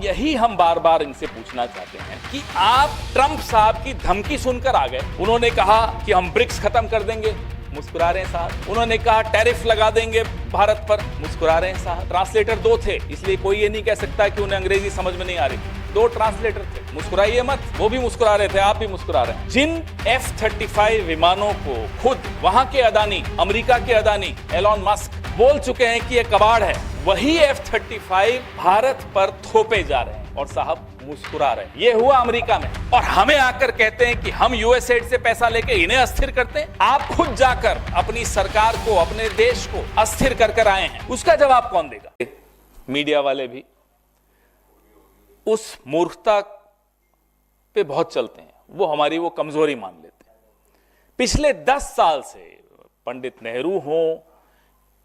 यही हम बार बार इनसे पूछना चाहते हैं कि आप ट्रंप साहब की धमकी सुनकर आ गए। उन्होंने कहा कि हम ब्रिक्स खत्म कर देंगे, मुस्कुरा रहे हैं साहब। उन्होंने कहा टैरिफ लगा देंगे भारत पर, मुस्कुरा रहे हैं साहब। ट्रांसलेटर दो थे, इसलिए कोई ये नहीं कह सकता कि उन्हें अंग्रेजी समझ में नहीं आ रही। दो ट्रांसलेटर थे, मुस्कुराइए मत। वो भी मुस्कुरा रहे थे, आप भी मुस्कुरा रहे हैं। जिन F-35 विमानों को खुद वहां के अदानी, अमेरिका के अदानी एलॉन मस्क बोल चुके हैं कि ये कबाड़ है, वही F-35 भारत पर थोपे जा रहे हैं और साहब मुस्कुरा रहे हैं। ये हुआ अमेरिका में, और हमें आकर कहते हैं कि हम यूएसएड से पैसा लेके इन्हें अस्थिर करते हैं। आप खुद जाकर अपनी सरकार को, अपने देश को अस्थिर कर आए हैं, उसका जवाब कौन देगा? मीडिया वाले भी उस मूर्खता पे बहुत चलते हैं, वो हमारी वो कमजोरी मान लेते हैं। पिछले 10 साल से पंडित नेहरू हो,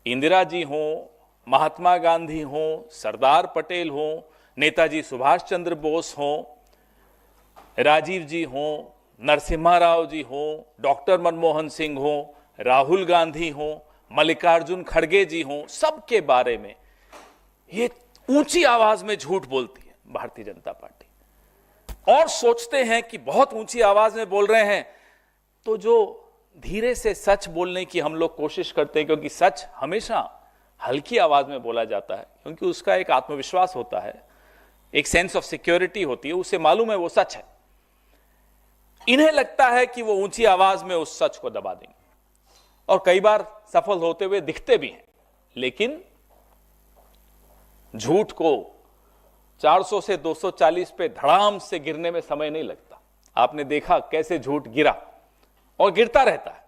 इंदिरा जी हो, महात्मा गांधी हो, सरदार पटेल हो, नेताजी सुभाष चंद्र बोस हो, राजीव जी हो, नरसिम्हा राव जी हो, डॉक्टर मनमोहन सिंह हो, राहुल गांधी हो, मल्लिकार्जुन खड़गे जी हो, सबके बारे में ये ऊंची आवाज में झूठ बोलती है भारतीय जनता पार्टी। और सोचते हैं कि बहुत ऊंची आवाज में बोल रहे हैं, तो जो धीरे से सच बोलने की हम लोग कोशिश करते हैं, क्योंकि सच हमेशा हल्की आवाज में बोला जाता है, क्योंकि उसका एक आत्मविश्वास होता है, एक सेंस ऑफ सिक्योरिटी होती है, उसे मालूम है वो सच है। इन्हें लगता है कि वो ऊंची आवाज में उस सच को दबा देंगे, और कई बार सफल होते हुए दिखते भी हैं। लेकिन झूठ को 400 से 240 पे धड़ाम से गिरने में समय नहीं लगता। आपने देखा कैसे झूठ गिरा और गिरता रहता है।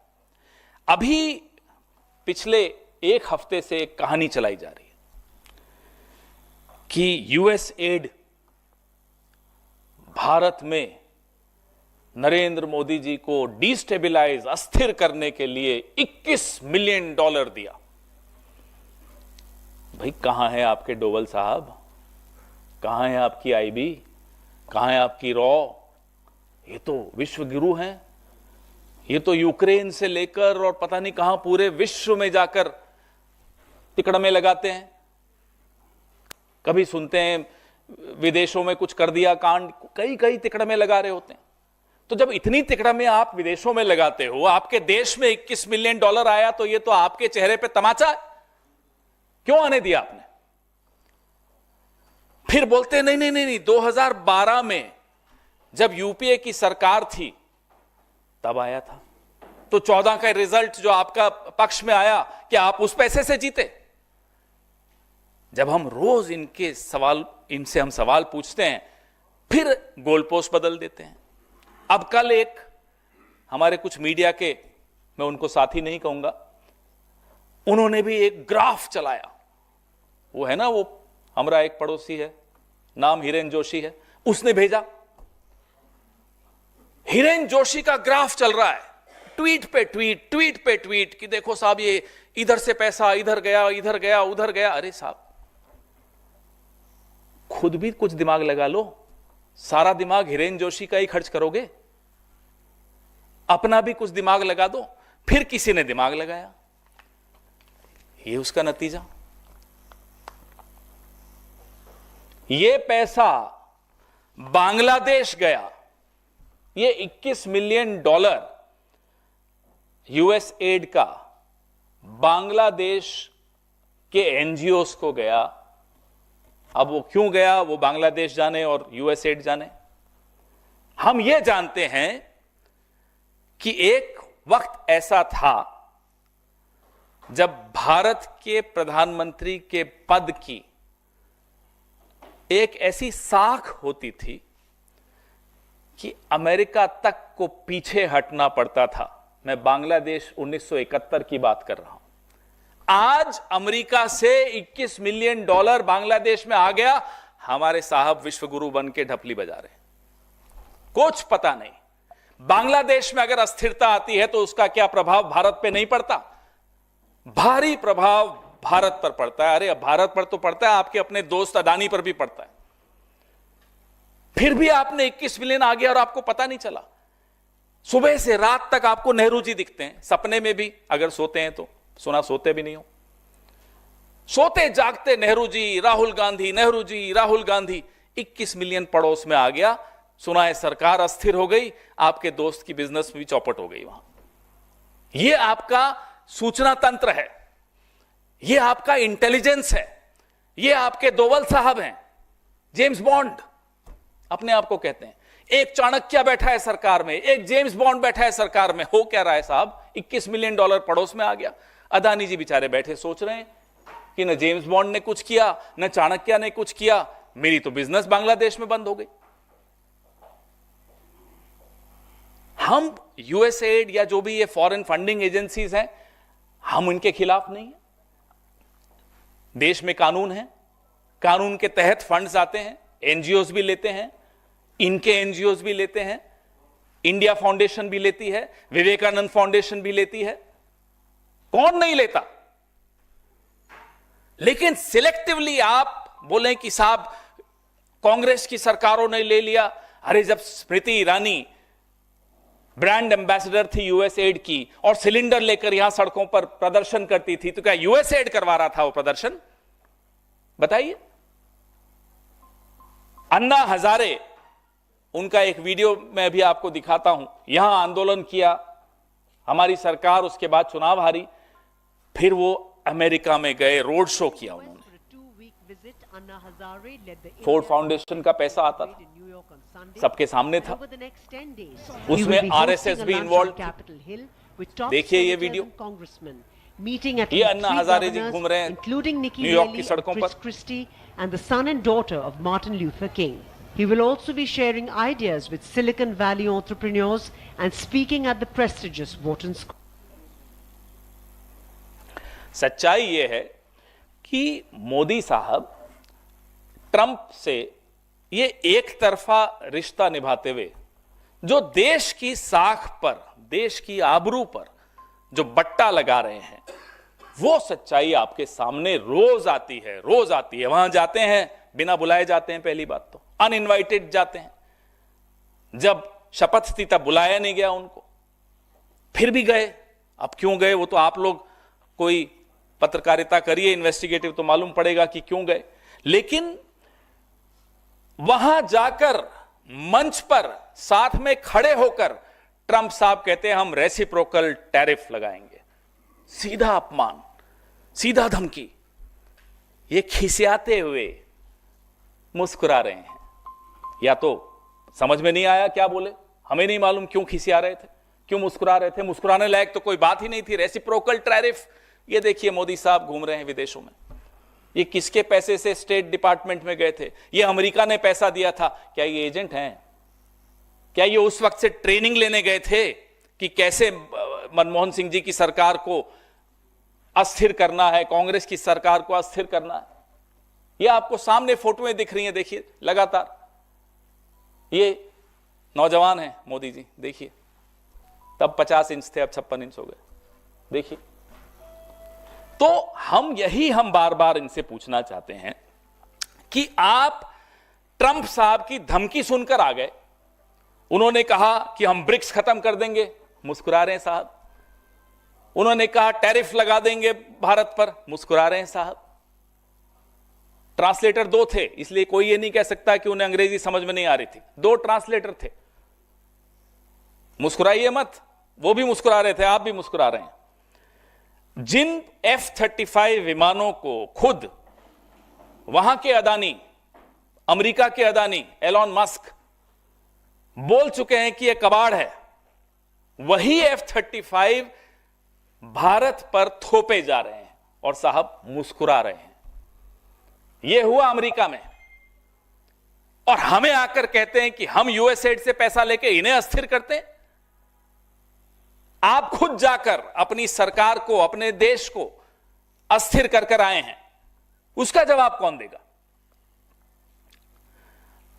अभी पिछले एक हफ्ते से एक कहानी चलाई जा रही है कि यूएसएड भारत में नरेंद्र मोदी जी को डिस्टेबलाइज, अस्थिर करने के लिए $21 मिलियन दिया। भाई कहां है आपके डोवल साहब? कहां है आपकी आईबी? कहां है आपकी रॉ? ये तो विश्व गुरु हैं। ये तो यूक्रेन से लेकर और पता नहीं कहां पूरे विश्व में जाकर तिकड़मे लगाते हैं। कभी सुनते हैं विदेशों में कुछ कर दिया कांड, कई तिकड़मे लगा रहे होते हैं। तो जब इतनी तिकड़मे आप विदेशों में लगाते हो, आपके देश में $21 मिलियन आया, तो ये तो आपके चेहरे पे तमाचा है। क्यों आने दिया आपने? फिर बोलते हैं नहीं, 2012 में जब यूपीए की सरकार थी तब आया था। तो 14 का रिजल्ट जो आपका पक्ष में आया, क्या आप उस पैसे से जीते? जब हम रोज इनसे हम सवाल पूछते हैं, फिर गोल पोस्ट बदल देते हैं। अब कल एक हमारे कुछ मीडिया के, मैं उनको साथी नहीं कहूंगा, उन्होंने भी एक ग्राफ चलाया। वो है ना, वो हमारा एक पड़ोसी है, नाम हिरेन जोशी है, उसने भेजा। हिरेन जोशी का ग्राफ चल रहा है, ट्वीट पे ट्वीट कि देखो साहब, ये इधर से पैसा इधर गया, इधर गया, उधर गया। अरे साहब, खुद भी कुछ दिमाग लगा लो। सारा दिमाग हिरेन जोशी का ही खर्च करोगे? अपना भी कुछ दिमाग लगा दो। फिर किसी ने दिमाग लगाया, ये उसका नतीजा। ये पैसा बांग्लादेश गया, ये $21 मिलियन यूएसएड का बांग्लादेश के एनजीओस को गया। अब वो क्यों गया, वो बांग्लादेश जाने और यूएसएड जाने। हम ये जानते हैं कि एक वक्त ऐसा था जब भारत के प्रधानमंत्री के पद की एक ऐसी साख होती थी कि अमेरिका तक को पीछे हटना पड़ता था। मैं बांग्लादेश 1971 की बात कर रहा हूं। आज अमेरिका से $21 मिलियन बांग्लादेश में आ गया, हमारे साहब विश्वगुरु बन के ढपली बजा रहे हैं। कुछ पता नहीं बांग्लादेश में अगर अस्थिरता आती है तो उसका क्या प्रभाव भारत पे नहीं पड़ता? भारी प्रभाव भारत पर पड़ता है। अरे भारत पर तो पड़ता है, आपके अपने दोस्त अदानी पर भी पड़ता है। फिर भी आपने 21 मिलियन आ गया और आपको पता नहीं चला। सुबह से रात तक आपको नेहरू जी दिखते हैं, सपने में भी अगर सोते हैं तो। सुना सोते भी नहीं हो, सोते जागते नेहरू जी, राहुल गांधी, नेहरू जी, राहुल गांधी। 21 मिलियन पड़ोस में आ गया। सुना है सरकार अस्थिर हो गई, आपके दोस्त की बिजनेस भी चौपट हो गई वहां। यह आपका सूचना तंत्र है, यह आपका इंटेलिजेंस है, यह आपके दोवल साहब हैं, जेम्स बॉन्ड अपने आप को कहते हैं। एक चाणक्य बैठा है सरकार में, एक जेम्स बॉन्ड बैठा है सरकार में। हो क्या रहा है साहब? 21 मिलियन डॉलर पड़ोस में आ गया। अदानी जी बेचारे बैठे सोच रहे हैं कि न जेम्स बॉन्ड ने कुछ किया, न चाणक्य ने कुछ किया, मेरी तो बिजनेस बांग्लादेश में बंद हो गई। हम यूएसएड या जो भी ये फॉरेन फंडिंग एजेंसीज हैं, हम उनके खिलाफ नहीं है। देश में कानून है, कानून के तहत फंड्स आते हैं, एनजीओज भी लेते हैं, इनके एनजीओज भी लेते हैं, इंडिया फाउंडेशन भी लेती है, विवेकानंद फाउंडेशन भी लेती है, कौन नहीं लेता। लेकिन सिलेक्टिवली आप बोलें कि साहब कांग्रेस की सरकारों ने ले लिया। अरे जब स्मृति ईरानी ब्रांड एम्बेसडर थी यूएसएड की और सिलेंडर लेकर यहां सड़कों पर प्रदर्शन करती थी, तो क्या यूएसएड करवा रहा था वो प्रदर्शन? बताइए। अन्ना हजारे, उनका एक वीडियो मैं भी आपको दिखाता हूं। यहां आंदोलन किया हमारी सरकार, उसके बाद चुनाव हारी, फिर वो अमेरिका में गए, रोड शो किया उन्होंने। फोर्ड फाउंडेशन का पैसा आता था, सबके सामने था, उसमें आरएसएस भी इन्वॉल्व थी। देखिए ये वीडियो, ये अन्ना हजारे जी घूम रहे हैं न्यूयॉर्क की सड़कों पर। He will also be sharing ideas with Silicon Valley entrepreneurs and speaking at the prestigious Wharton School. सच्चाई यह है कि मोदी साहब ट्रंप से ये एक तरफा रिश्ता निभाते हुए जो देश की साख पर, देश की आबरू पर जो बट्टा लगा रहे हैं, वो सच्चाई आपके सामने रोज आती है, रोज आती है। वहां जाते हैं बिना बुलाए जाते हैं, पहली बात तो अनइनवाइटेड जाते हैं। जब शपथ थी तब बुलाया नहीं गया उनको, फिर भी गए। अब क्यों गए वो तो आप लोग कोई पत्रकारिता करिए, इन्वेस्टिगेटिव, तो मालूम पड़ेगा कि क्यों गए। लेकिन वहां जाकर मंच पर साथ में खड़े होकर ट्रंप साहब कहते हैं हम रेसिप्रोकल टैरिफ लगाएंगे। सीधा अपमान, सीधा धमकी। ये खिसियाते हुए मुस्कुरा रहे हैं। या तो समझ में नहीं आया क्या बोले, हमें नहीं मालूम क्यों खिसिया रहे थे, क्यों मुस्कुरा रहे थे। मुस्कुराने लायक तो कोई बात ही नहीं थी। रेसिप्रोकल टैरिफ, ये देखिए मोदी साहब घूम रहे हैं विदेशों में। ये किसके पैसे से स्टेट डिपार्टमेंट में गए थे? ये अमेरिका ने पैसा दिया था। क्या ये एजेंट हैं? क्या ये उस वक्त से ट्रेनिंग लेने गए थे कि कैसे मनमोहन सिंह जी की सरकार को अस्थिर करना है, कांग्रेस की सरकार को अस्थिर करना है? ये आपको सामने फोटोएं दिख रही हैं, देखिए लगातार। ये नौजवान हैं मोदी जी, देखिए, तब 50 इंच थे, अब 56 इंच हो गए, देखिए। तो हम बार बार इनसे पूछना चाहते हैं कि आप ट्रंप साहब की धमकी सुनकर आ गए। उन्होंने कहा कि हम ब्रिक्स खत्म कर देंगे, मुस्कुरा रहे हैं साहब। उन्होंने कहा टैरिफ लगा देंगे भारत पर, मुस्कुरा रहे हैं साहब। ट्रांसलेटर दो थे, इसलिए कोई ये नहीं कह सकता कि उन्हें अंग्रेजी समझ में नहीं आ रही थी। दो ट्रांसलेटर थे, मुस्कुराइए मत। वो भी मुस्कुरा रहे थे, आप भी मुस्कुरा रहे हैं। जिन F-35 विमानों को खुद वहां के अदानी, अमेरिका के अदानी एलॉन मस्क बोल चुके हैं कि यह कबाड़ है, वही F-35 भारत पर थोपे जा रहे हैं और साहब मुस्कुरा रहे हैं। यह हुआ अमेरिका में, और हमें आकर कहते हैं कि हम यूएसएड से पैसा लेके इन्हें अस्थिर करते हैं। आप खुद जाकर अपनी सरकार को, अपने देश को अस्थिर कर कर आए हैं, उसका जवाब कौन देगा?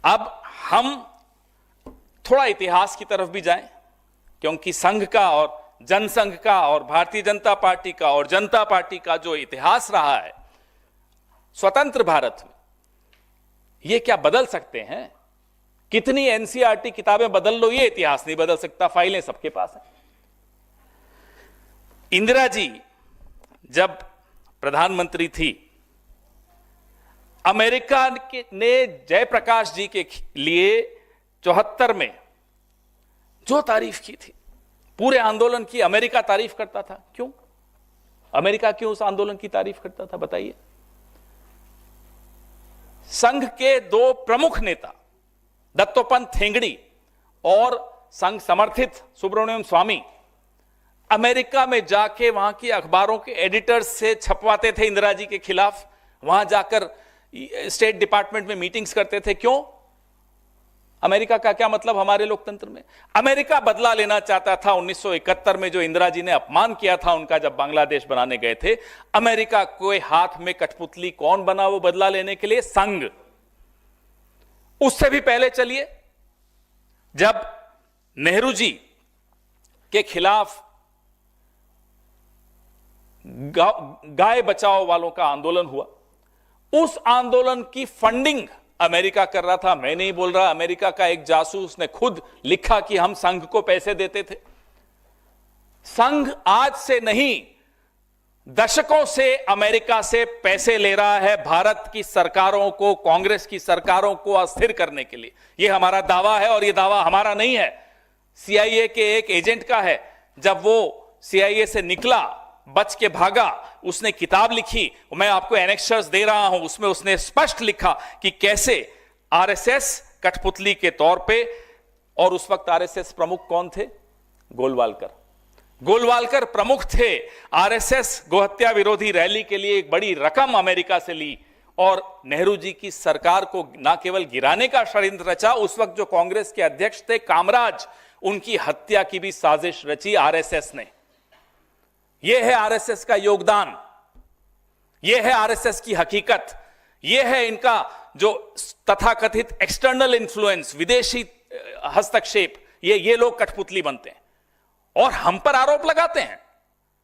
अब हम थोड़ा इतिहास की तरफ भी जाएं, क्योंकि संघ का और जनसंघ का और भारतीय जनता पार्टी का और जनता पार्टी का जो इतिहास रहा है स्वतंत्र भारत में, यह क्या बदल सकते हैं? कितनी एनसीईआरटी किताबें बदल लो, यह इतिहास नहीं बदल सकता। फाइलें सबके पास हैं। इंदिरा जी जब प्रधानमंत्री थी, अमेरिका ने जयप्रकाश जी के लिए 74 में जो तारीफ की थी, पूरे आंदोलन की अमेरिका तारीफ करता था। क्यों? अमेरिका क्यों उस आंदोलन की तारीफ करता था, बताइए? संघ के दो प्रमुख नेता दत्तोपंत ठेंगड़ी और संघ समर्थित सुब्रमण्यम स्वामी अमेरिका में जाके वहां की अखबारों के एडिटर्स से छपवाते थे इंदिरा जी के खिलाफ, वहां जाकर स्टेट डिपार्टमेंट में मीटिंग्स करते थे। क्यों? अमेरिका का क्या मतलब हमारे लोकतंत्र में? अमेरिका बदला लेना चाहता था 1971 में जो इंदिरा जी ने अपमान किया था उनका, जब बांग्लादेश बनाने गए थे। अमेरिका के हाथ में कठपुतली कौन बना वो बदला लेने के लिए? संघ। उससे भी पहले चलिए, जब नेहरू जी के खिलाफ गाय बचाओ वालों का आंदोलन हुआ, उस आंदोलन की फंडिंग अमेरिका कर रहा था। मैं नहीं बोल रहा, अमेरिका का एक जासूस ने खुद लिखा कि हम संघ को पैसे देते थे। संघ आज से नहीं, दशकों से अमेरिका से पैसे ले रहा है भारत की सरकारों को, कांग्रेस की सरकारों को अस्थिर करने के लिए। यह हमारा दावा है और यह दावा हमारा नहीं है, सीआईए के एक एजेंट का है। जब वो सीआईए से निकला, बच के भागा, उसने किताब लिखी, मैं आपको एनेक्सर्स दे रहा हूं, उसमें उसने स्पष्ट लिखा कि कैसे आरएसएस कठपुतली के तौर पे, और उस वक्त आरएसएस प्रमुख कौन थे? गोलवालकर। गोलवालकर प्रमुख थे। आरएसएस गोहत्या विरोधी रैली के लिए एक बड़ी रकम अमेरिका से ली और नेहरू जी की सरकार को न केवल गिराने का षड्यंत्र रचा, उस वक्त जो कांग्रेस के अध्यक्ष थे कामराज, उनकी हत्या की भी साजिश रची आरएसएस ने। यह है आरएसएस का योगदान, यह है आरएसएस की हकीकत, यह है इनका जो तथाकथित एक्सटर्नल इन्फ्लुएंस, विदेशी हस्तक्षेप। ये लोग कठपुतली बनते हैं और हम पर आरोप लगाते हैं।